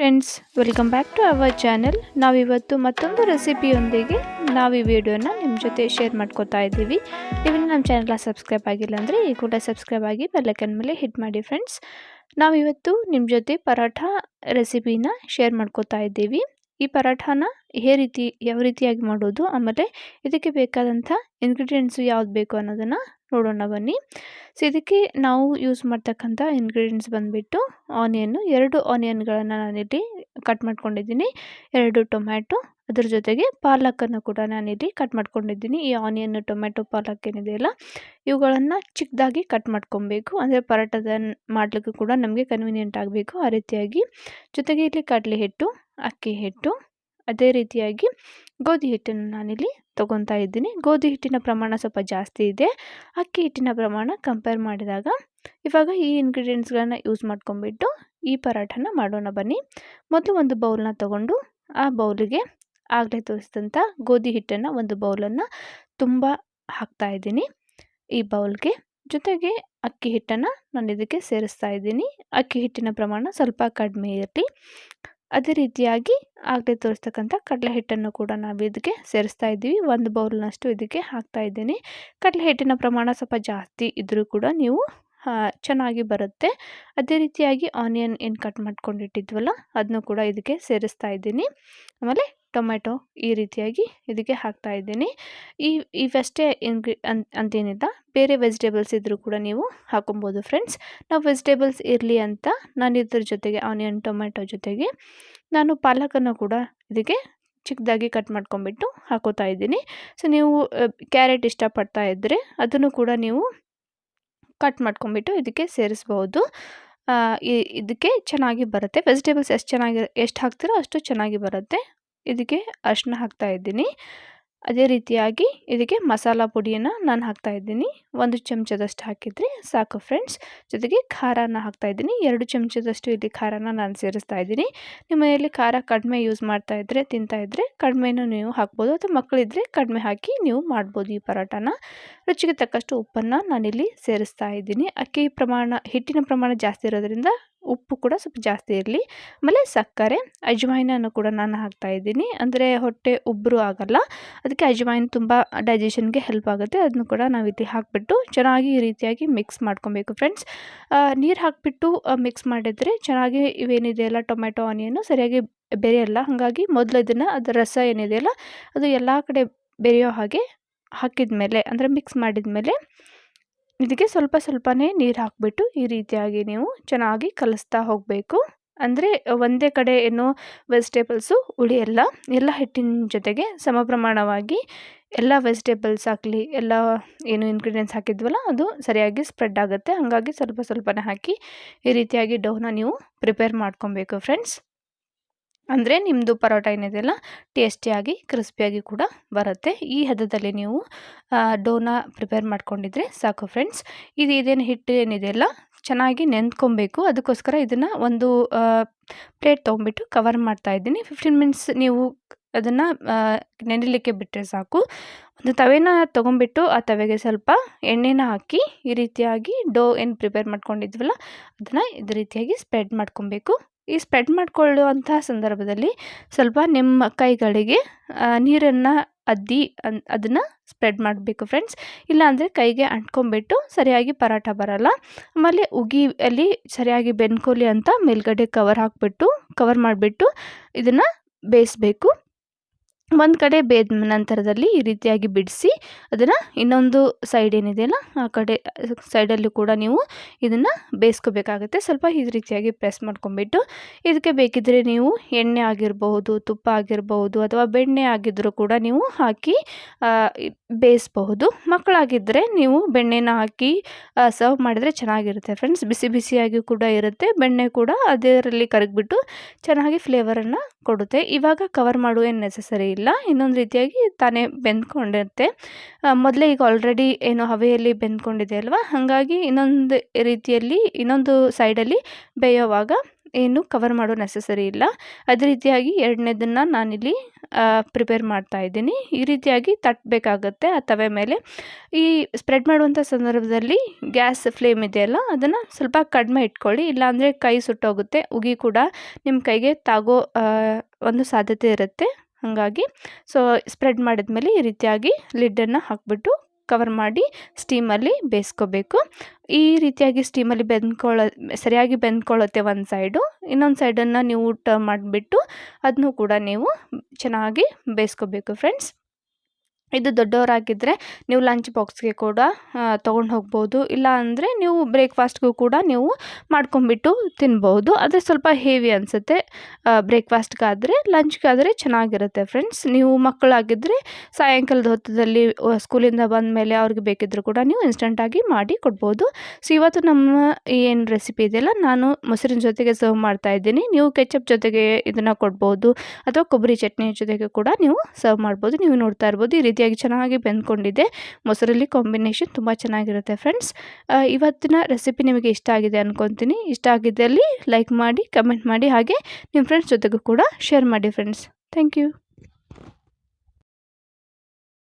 Friends, welcome back to our channel. ನಾವಿವತ್ತು ಮತ್ತೊಂದು ರೆಸಿಪಿಯೊಂದಿಗೆ ಈ ವಿಡಿಯೋನ ನಿಮ್ಮ ಜೊತೆ ಶೇರ್ ಮಾಡ್ಕೋತಾ ಇದ್ದೀವಿ. ನೀವು ನಮ್ಮ ಚಾನೆಲ್ನ ಸಬ್ಸ್ಕ್ರೈಬ್ ಆಗಿಲ್ಲ ಅಂದರೆ ಈ ಕೂಡ ಸಬ್ಸ್ಕ್ರೈಬ್ ಆಗಿ ಬೆಲ್ಲೈಕನ್ ಮೇಲೆ ಹಿಟ್ ಮಾಡಿ ಫ್ರೆಂಡ್ಸ್. ನಾವಿವತ್ತು ನಿಮ್ಮ ಜೊತೆ ಪರೋಟ ರೆಸಿಪಿನ ಶೇರ್ ಮಾಡ್ಕೋತಾ ಇದ್ದೀವಿ. ಈ ಪರೋಟಾನ ಯಾವ ರೀತಿಯಾಗಿ ಮಾಡೋದು, ಆಮೇಲೆ ಇದಕ್ಕೆ ಬೇಕಾದಂಥ ಇಂಗ್ರೀಡಿಯೆಂಟ್ಸು ಯಾವ್ದು ಬೇಕು ಅನ್ನೋದನ್ನು ನೋಡೋಣ ಬನ್ನಿ. ಸೊ ಇದಕ್ಕೆ ನಾವು ಯೂಸ್ ಮಾಡ್ತಕ್ಕಂಥ ಇಂಗ್ರೀಡಿಯೆಂಟ್ಸ್ ಬಂದುಬಿಟ್ಟು ಆನಿಯನ್ನು, 2 ಆನಿಯನ್ಗಳನ್ನು ನಾನಿಲ್ಲಿ ಕಟ್ ಮಾಡ್ಕೊಂಡಿದ್ದೀನಿ, 2 ಟೊಮ್ಯಾಟೊ, ಅದ್ರ ಜೊತೆಗೆ ಪಾಲಕನ್ನು ಕೂಡ ನಾನಿಲ್ಲಿ ಕಟ್ ಮಾಡ್ಕೊಂಡಿದ್ದೀನಿ. ಈ ಆನಿಯನ್, ಟೊಮ್ಯಾಟೊ, ಪಾಲಕ್ ಏನಿದೆಯಲ್ಲ ಇವುಗಳನ್ನು ಚಿಕ್ಕದಾಗಿ ಕಟ್ ಮಾಡ್ಕೊಬೇಕು. ಅಂದರೆ ಪರೋಟದ ಮಾಡಲಿಕ್ಕೂ ಕೂಡ ನಮಗೆ ಕನ್ವೀನಿಯೆಂಟ್ ಆಗಬೇಕು ಆ ರೀತಿಯಾಗಿ. ಜೊತೆಗೆ ಇಲ್ಲಿ ಕಡಲೆ ಹಿಟ್ಟು, ಅಕ್ಕಿ ಹಿಟ್ಟು, ಅದೇ ರೀತಿಯಾಗಿ ಗೋಧಿ ಹಿಟ್ಟನ್ನು ನಾನಿಲ್ಲಿ ತೊಗೊತಾ ಇದ್ದೀನಿ. ಗೋಧಿ ಹಿಟ್ಟಿನ ಪ್ರಮಾಣ ಸ್ವಲ್ಪ ಜಾಸ್ತಿ ಇದೆ, ಅಕ್ಕಿ ಹಿಟ್ಟಿನ ಪ್ರಮಾಣ ಕಂಪೇರ್ ಮಾಡಿದಾಗ. ಇವಾಗ ಈ ಇಂಗ್ರೀಡಿಯೆಂಟ್ಸ್ಗಳನ್ನ ಯೂಸ್ ಮಾಡ್ಕೊಂಡ್ಬಿಟ್ಟು ಈ ಪರೋಟನ ಮಾಡೋಣ ಬನ್ನಿ. ಮೊದಲು ಒಂದು ಬೌಲ್ನ ತೊಗೊಂಡು ಆ ಬೌಲಿಗೆ ಆಗಲೇ ತೋರಿಸಿದಂಥ ಗೋಧಿ ಹಿಟ್ಟನ್ನು ಒಂದು ಬೌಲನ್ನು ತುಂಬ ಹಾಕ್ತಾಯಿದ್ದೀನಿ ಈ ಬೌಲ್ಗೆ. ಜೊತೆಗೆ ಅಕ್ಕಿ ಹಿಟ್ಟನ್ನು ನಾನು ಇದಕ್ಕೆ ಸೇರಿಸ್ತಾ ಇದ್ದೀನಿ. ಅಕ್ಕಿ ಹಿಟ್ಟಿನ ಪ್ರಮಾಣ ಸ್ವಲ್ಪ ಕಡಿಮೆ ಇರಲಿ. ಅದೇ ರೀತಿಯಾಗಿ ಆಗಲೇ ತೋರಿಸ್ತಕ್ಕಂಥ ಕಡಲೆ ಹಿಟ್ಟನ್ನು ಕೂಡ ನಾವು ಇದಕ್ಕೆ ಸೇರಿಸ್ತಾ ಇದ್ದೀವಿ. 1 ಬೌಲ್ನಷ್ಟು ಇದಕ್ಕೆ ಹಾಕ್ತಾ ಇದ್ದೀನಿ. ಕಡಲೆ ಹಿಟ್ಟಿನ ಪ್ರಮಾಣ ಸ್ವಲ್ಪ ಜಾಸ್ತಿ ಇದ್ದರೂ ಕೂಡ ನೀವು ಚೆನ್ನಾಗಿ ಬರುತ್ತೆ. ಅದೇ ರೀತಿಯಾಗಿ ಆನಿಯನ್ ಏನು ಕಟ್ ಮಾಡ್ಕೊಂಡಿಟ್ಟಿದ್ವಲ್ಲ ಅದನ್ನು ಕೂಡ ಇದಕ್ಕೆ ಸೇರಿಸ್ತಾ ಇದ್ದೀನಿ. ಆಮೇಲೆ ಟೊಮೆಟೊ ಈ ರೀತಿಯಾಗಿ ಇದಕ್ಕೆ ಹಾಕ್ತಾ ಇದ್ದೀನಿ. ಇವಷ್ಟೇ ಅಂತೇನಿಲ್ಲ, ಬೇರೆ ವೆಜಿಟೇಬಲ್ಸ್ ಇದ್ದರೂ ಕೂಡ ನೀವು ಹಾಕೊಬೋದು ಫ್ರೆಂಡ್ಸ್. ನಾವು ವೆಜಿಟೇಬಲ್ಸ್ ಇರಲಿ ಅಂತ ನಾನು ಇದ್ರ ಜೊತೆಗೆ ಆನಿಯನ್, ಟೊಮೆಟೊ ಜೊತೆಗೆ ನಾನು ಪಾಲಕನ್ನು ಕೂಡ ಇದಕ್ಕೆ ಚಿಕ್ಕದಾಗಿ ಕಟ್ ಮಾಡ್ಕೊಂಬಿಟ್ಟು ಹಾಕೋತಾ ಇದ್ದೀನಿ. ಸೊ ನೀವು ಕ್ಯಾರೆಟ್ ಇಷ್ಟಪಡ್ತಾ ಇದ್ದರೆ ಅದನ್ನು ಕೂಡ ನೀವು ಕಟ್ ಮಾಡ್ಕೊಂಬಿಟ್ಟು ಇದಕ್ಕೆ ಸೇರಿಸ್ಬೋದು. ಇದಕ್ಕೆ ಚೆನ್ನಾಗಿ ಬರುತ್ತೆ. ವೆಜಿಟೇಬಲ್ಸ್ ಎಷ್ಟು ಹಾಕ್ತೀರೋ ಅಷ್ಟು ಚೆನ್ನಾಗಿ ಬರುತ್ತೆ. ಇದಕ್ಕೆ ಅರಿಶಿನ ಹಾಕ್ತಾ ಇದ್ದೀನಿ. ಅದೇ ರೀತಿಯಾಗಿ ಇದಕ್ಕೆ ಮಸಾಲ ಪುಡಿಯನ್ನು ನಾನು ಹಾಕ್ತಾ ಇದ್ದೀನಿ. 1 ಚಮಚದಷ್ಟು ಹಾಕಿದರೆ ಸಾಕು ಫ್ರೆಂಡ್ಸ್. ಜೊತೆಗೆ ಖಾರನ ಹಾಕ್ತಾ ಇದ್ದೀನಿ. 2 ಚಮಚದಷ್ಟು ಇಲ್ಲಿ ಖಾರನ ನಾನು ಸೇರಿಸ್ತಾ ಇದ್ದೀನಿ. ನಿಮ್ಮ ಮನೆಯಲ್ಲಿ ಖಾರ ಕಡಿಮೆ ಯೂಸ್ ತಿಂತಾಯಿದ್ರೆ ಕಡಿಮೆನೂ ನೀವು ಹಾಕ್ಬೋದು, ಅಥವಾ ಮಕ್ಕಳಿದ್ದರೆ ಕಡಿಮೆ ಹಾಕಿ ನೀವು ಮಾಡ್ಬೋದು ಈ ಪರೋಟಾನ. ರುಚಿಗೆ ತಕ್ಕಷ್ಟು ಉಪ್ಪನ್ನು ನಾನಿಲ್ಲಿ ಸೇರಿಸ್ತಾ ಇದ್ದೀನಿ. ಹಿಟ್ಟಿನ ಪ್ರಮಾಣ ಜಾಸ್ತಿ ಇರೋದ್ರಿಂದ ಉಪ್ಪು ಕೂಡ ಸ್ವಲ್ಪ ಜಾಸ್ತಿ ಇರಲಿ. ಆಮೇಲೆ ಸಕ್ಕರೆ, ಅಜ್ವೈನನ್ನು ಕೂಡ ನಾನು ಹಾಕ್ತಾ ಇದ್ದೀನಿ. ಅಂದರೆ ಹೊಟ್ಟೆ ಉಬ್ಬರು ಆಗಲ್ಲ, ಅದಕ್ಕೆ ಅಜ್ವೈನ್ ತುಂಬ ಡೈಜೆಷನ್ಗೆ ಹೆಲ್ಪ್ ಆಗುತ್ತೆ. ಅದನ್ನು ಕೂಡ ನಾವಿಲ್ಲಿ ಹಾಕಿಬಿಟ್ಟು ಚೆನ್ನಾಗಿ ಈ ರೀತಿಯಾಗಿ ಮಿಕ್ಸ್ ಮಾಡ್ಕೊಬೇಕು ಫ್ರೆಂಡ್ಸ್. ನೀರು ಹಾಕಿಬಿಟ್ಟು ಮಿಕ್ಸ್ ಮಾಡಿದರೆ ಚೆನ್ನಾಗಿ ಇವೇನಿದೆಯಲ್ಲ ಟೊಮೆಟೊ, ಆನಿಯನ್ನು ಸರಿಯಾಗಿ ಬೆರೆಯಲ್ಲ. ಹಾಗಾಗಿ ಮೊದಲು ಅದರ ರಸ ಏನಿದೆಯಲ್ಲ ಅದು ಎಲ್ಲ ಕಡೆ ಬೆರೆಯೋ ಹಾಗೆ ಹಾಕಿದ್ಮೇಲೆ, ಅಂದರೆ ಮಿಕ್ಸ್ ಮಾಡಿದ್ಮೇಲೆ ಇದಕ್ಕೆ ಸ್ವಲ್ಪ ಸ್ವಲ್ಪನೇ ನೀರು ಹಾಕಿಬಿಟ್ಟು ಈ ರೀತಿಯಾಗಿ ನೀವು ಚೆನ್ನಾಗಿ ಕಲಿಸ್ತಾ ಹೋಗಬೇಕು. ಅಂದರೆ ಒಂದೇ ಕಡೆ ಏನೋ ವೆಜಿಟೇಬಲ್ಸು ಉಳಿಯಲ್ಲ. ಎಲ್ಲ ಹಿಟ್ಟಿನ ಜೊತೆಗೆ ಸಮ ಪ್ರಮಾಣವಾಗಿ ಎಲ್ಲ ವೆಜಿಟೇಬಲ್ಸ್ ಆಗಲಿ, ಎಲ್ಲ ಏನು ಇಂಗ್ರೀಡಿಯೆಂಟ್ಸ್ ಹಾಕಿದ್ವಲ್ಲ ಅದು ಸರಿಯಾಗಿ ಸ್ಪ್ರೆಡ್ ಆಗುತ್ತೆ. ಹಾಗಾಗಿ ಸ್ವಲ್ಪ ಸ್ವಲ್ಪನೇ ಹಾಕಿ ಈ ರೀತಿಯಾಗಿ ಡೋನ ನೀವು ಪ್ರಿಪೇರ್ ಮಾಡ್ಕೊಬೇಕು ಫ್ರೆಂಡ್ಸ್. ಅಂದರೆ ನಿಮ್ಮದು ಪರೋಟ ಏನಿದೆಯಲ್ಲ ಟೇಸ್ಟಿಯಾಗಿ ಕ್ರಿಸ್ಪಿಯಾಗಿ ಕೂಡ ಬರುತ್ತೆ. ಈ ಹದದಲ್ಲಿ ನೀವು ಡೋನ ಪ್ರಿಪೇರ್ ಮಾಡ್ಕೊಂಡಿದ್ರೆ ಸಾಕು ಫ್ರೆಂಡ್ಸ್. ಇದೇನು ಹಿಟ್ಟು ಏನಿದೆಯಲ್ಲ ಚೆನ್ನಾಗಿ ನೆಂದ್ಕೊಬೇಕು. ಅದಕ್ಕೋಸ್ಕರ ಇದನ್ನು ಒಂದು ಪ್ಲೇಟ್ ತೊಗೊಂಬಿಟ್ಟು ಕವರ್ ಮಾಡ್ತಾ ಇದ್ದೀನಿ. 15 ಮಿನಿಟ್ಸ್ ನೀವು ಅದನ್ನು ನೆನೆಯಲಿಕ್ಕೆ ಬಿಟ್ಟರೆ ಸಾಕು. ಒಂದು ತವೆನ ತೊಗೊಂಬಿಟ್ಟು ಆ ತವೆಗೆ ಸ್ವಲ್ಪ ಎಣ್ಣೆನ ಹಾಕಿ ಈ ರೀತಿಯಾಗಿ ಡೋ ಏನು ಪ್ರಿಪೇರ್ ಮಾಡ್ಕೊಂಡಿದ್ವಲ್ಲ ಅದನ್ನು ಇದೇ ರೀತಿಯಾಗಿ ಸ್ಪ್ರೆಡ್ ಮಾಡ್ಕೊಬೇಕು. ಈ ಸ್ಪ್ರೆಡ್ ಮಾಡಿಕೊಳ್ಳುವಂಥ ಸಂದರ್ಭದಲ್ಲಿ ಸ್ವಲ್ಪ ನಿಮ್ಮ ಕೈಗಳಿಗೆ ನೀರನ್ನು ಅದ್ದಿ ಅದನ್ನು ಸ್ಪ್ರೆಡ್ ಮಾಡಬೇಕು ಫ್ರೆಂಡ್ಸ್. ಇಲ್ಲಾಂದರೆ ಕೈಗೆ ಅಂಟ್ಕೊಂಡ್ಬಿಟ್ಟು ಸರಿಯಾಗಿ ಪರೋಟ ಬರಲ್ಲ. ಆಮೇಲೆ ಉಗಿಯಲ್ಲಿ ಸರಿಯಾಗಿ ಬೆನ್ಕೋಲಿ ಅಂತ ಮೇಲ್ಗಡೆ ಕವರ್ ಮಾಡಿಬಿಟ್ಟು ಇದನ್ನು ಬೇಯಿಸಬೇಕು. ಒಂದು ಕಡೆ ಬೇಯ್ದ ನಂತರದಲ್ಲಿ ಈ ರೀತಿಯಾಗಿ ಬಿಡಿಸಿ ಅದನ್ನು ಇನ್ನೊಂದು ಸೈಡ್ ಏನಿದೆಯಲ್ಲ ಆ ಕಡೆ ಸೈಡಲ್ಲೂ ಕೂಡ ನೀವು ಇದನ್ನು ಬೇಯಿಸ್ಕೋಬೇಕಾಗುತ್ತೆ. ಸ್ವಲ್ಪ ಈ ರೀತಿಯಾಗಿ ಪ್ರೆಸ್ ಮಾಡ್ಕೊಂಬಿಟ್ಟು ಇದಕ್ಕೆ ಬೇಕಿದ್ದರೆ ನೀವು ಎಣ್ಣೆ ಆಗಿರಬಹುದು, ತುಪ್ಪ ಆಗಿರಬಹುದು, ಅಥವಾ ಬೆಣ್ಣೆ ಆಗಿದ್ದರೂ ಕೂಡ ನೀವು ಹಾಕಿ ಬೇಯಿಸಬಹುದು. ಮಕ್ಕಳಾಗಿದ್ದರೆ ನೀವು ಬೆಣ್ಣೆನ ಹಾಕಿ ಸರ್ವ್ ಮಾಡಿದರೆ ಚೆನ್ನಾಗಿರುತ್ತೆ ಫ್ರೆಂಡ್ಸ್. ಬಿಸಿ ಬಿಸಿಯಾಗಿ ಕೂಡ ಇರುತ್ತೆ. ಬೆಣ್ಣೆ ಕೂಡ ಅದರಲ್ಲಿ ಕರಗಿಬಿಟ್ಟು ಚೆನ್ನಾಗಿ ಫ್ಲೇವರನ್ನು ಕೊಡುತ್ತೆ. ಇವಾಗ ಕವರ್ ಮಾಡುವ ಏನು ನೆಸಸರಿ ಇಲ್ಲ. ಇನ್ನೊಂದು ರೀತಿಯಾಗಿ ತಾನೇ ಬೆಂದ್ಕೊಂಡಿರುತ್ತೆ. ಮೊದಲೇ ಈಗ ಆಲ್ರೆಡಿ ಏನು ಹವೆಯಲ್ಲಿ ಬೆಂದ್ಕೊಂಡಿದೆ ಅಲ್ವಾ, ಹಾಗಾಗಿ ಇನ್ನೊಂದು ರೀತಿಯಲ್ಲಿ ಇನ್ನೊಂದು ಸೈಡಲ್ಲಿ ಬೇಯೋವಾಗ ಏನು ಕವರ್ ಮಾಡೋ ನೆಸಸರಿ ಇಲ್ಲ. ಅದೇ ರೀತಿಯಾಗಿ ಎರಡನೇದನ್ನು ನಾನಿಲ್ಲಿ ಪ್ರಿಪೇರ್ ಮಾಡ್ತಾ ಇದ್ದೀನಿ. ಈ ರೀತಿಯಾಗಿ ತಟ್ಟಬೇಕಾಗತ್ತೆ ಆ ತವೆ ಮೇಲೆ. ಈ ಸ್ಪ್ರೆಡ್ ಮಾಡುವಂಥ ಸಂದರ್ಭದಲ್ಲಿ ಗ್ಯಾಸ್ ಫ್ಲೇಮ್ ಇದೆಯಲ್ಲ ಅದನ್ನು ಸ್ವಲ್ಪ ಕಡಿಮೆ ಇಟ್ಕೊಳ್ಳಿ, ಇಲ್ಲಾಂದರೆ ಕೈ ಸುಟ್ಟೋಗುತ್ತೆ, ಉಗಿ ಕೂಡ ನಿಮ್ಮ ಕೈಗೆ ತಾಗೋ ಒಂದು ಸಾಧ್ಯತೆ ಇರುತ್ತೆ. ಹಾಗಾಗಿ ಸ್ಪ್ರೆಡ್ ಮಾಡಿದ್ಮೇಲೆ ಈ ರೀತಿಯಾಗಿ ಲಿಡ್ಡನ್ನು ಹಾಕಿಬಿಟ್ಟು ಕವರ್ ಮಾಡಿ ಸ್ಟೀಮಲ್ಲಿ ಬೇಯಿಸ್ಕೋಬೇಕು. ಈ ರೀತಿಯಾಗಿ ಸ್ಟೀಮಲ್ಲಿ ಸರಿಯಾಗಿ ಬೆಂದ್ಕೊಳ್ಳುತ್ತೆ ಒಂದು ಸೈಡು. ಇನ್ನೊಂದು ಸೈಡನ್ನು ನೀವು ಟರ್ನ್ ಮಾಡಿಬಿಟ್ಟು ಅದನ್ನು ಕೂಡ ನೀವು ಚೆನ್ನಾಗಿ ಬೇಯಿಸ್ಕೋಬೇಕು ಫ್ರೆಂಡ್ಸ್. ಇದು ದೊಡ್ಡವರಾಗಿದ್ದರೆ ನೀವು ಲಂಚ್ ಬಾಕ್ಸ್ಗೆ ಕೂಡ ತೊಗೊಂಡು ಹೋಗ್ಬೋದು, ಇಲ್ಲ ಅಂದರೆ ನೀವು ಬ್ರೇಕ್ಫಾಸ್ಟ್ಗೂ ಕೂಡ ನೀವು ಮಾಡ್ಕೊಂಬಿಟ್ಟು ತಿನ್ಬೋದು. ಆದರೆ ಸ್ವಲ್ಪ ಹೆವಿ ಅನಿಸುತ್ತೆ ಬ್ರೇಕ್ಫಾಸ್ಟ್ಗಾದರೆ. ಲಂಚ್ಗಾದರೆ ಚೆನ್ನಾಗಿರುತ್ತೆ ಫ್ರೆಂಡ್ಸ್. ನೀವು ಮಕ್ಕಳಾಗಿದ್ದರೆ ಸಾಯಂಕಾಲದ ಹೊತ್ತದಲ್ಲಿ ಸ್ಕೂಲಿಂದ ಬಂದ ಮೇಲೆ ಅವ್ರಿಗೆ ಬೇಕಿದ್ದರೂ ಕೂಡ ನೀವು ಇನ್ಸ್ಟೆಂಟಾಗಿ ಮಾಡಿ ಕೊಡ್ಬೋದು. ಇವತ್ತು ನಮ್ಮ ಏನು ರೆಸಿಪಿ ಇದೆಯಲ್ಲ ನಾನು ಮೊಸರಿನ ಜೊತೆಗೆ ಸರ್ವ್ ಮಾಡ್ತಾಯಿದ್ದೀನಿ. ನೀವು ಕೆಚಪ್ ಜೊತೆಗೆ ಇದನ್ನು ಕೊಡ್ಬೋದು, ಅಥವಾ ಕೊಬ್ಬರಿ ಚಟ್ನಿ ಜೊತೆಗೆ ಕೂಡ ನೀವು ಸರ್ವ್ ಮಾಡ್ಬೋದು. ನೀವು ನೋಡ್ತಾ ಇರ್ಬೋದು ಈ ರೀತಿಯಾಗಿ ಚೆನ್ನಾಗಿ ಬೆಂದ್ಕೊಂಡಿದೆ. ಮೊಸರಲ್ಲಿ ಕಾಂಬಿನೇಷನ್ ತುಂಬ ಚೆನ್ನಾಗಿರುತ್ತೆ ಫ್ರೆಂಡ್ಸ್. ಇವತ್ತಿನ ರೆಸಿಪಿ ನಿಮಗೆ ಇಷ್ಟ ಆಗಿದೆ ಅಂದ್ಕೊತೀನಿ. ಇಷ್ಟ ಆಗಿದ್ದಲ್ಲಿ ಲೈಕ್ ಮಾಡಿ, ಕಮೆಂಟ್ ಮಾಡಿ, ಹಾಗೆ ನಿಮ್ಮ ಫ್ರೆಂಡ್ಸ್ ಜೊತೆಗೂ ಕೂಡ ಶೇರ್ ಮಾಡಿ ಫ್ರೆಂಡ್ಸ್. Thank you.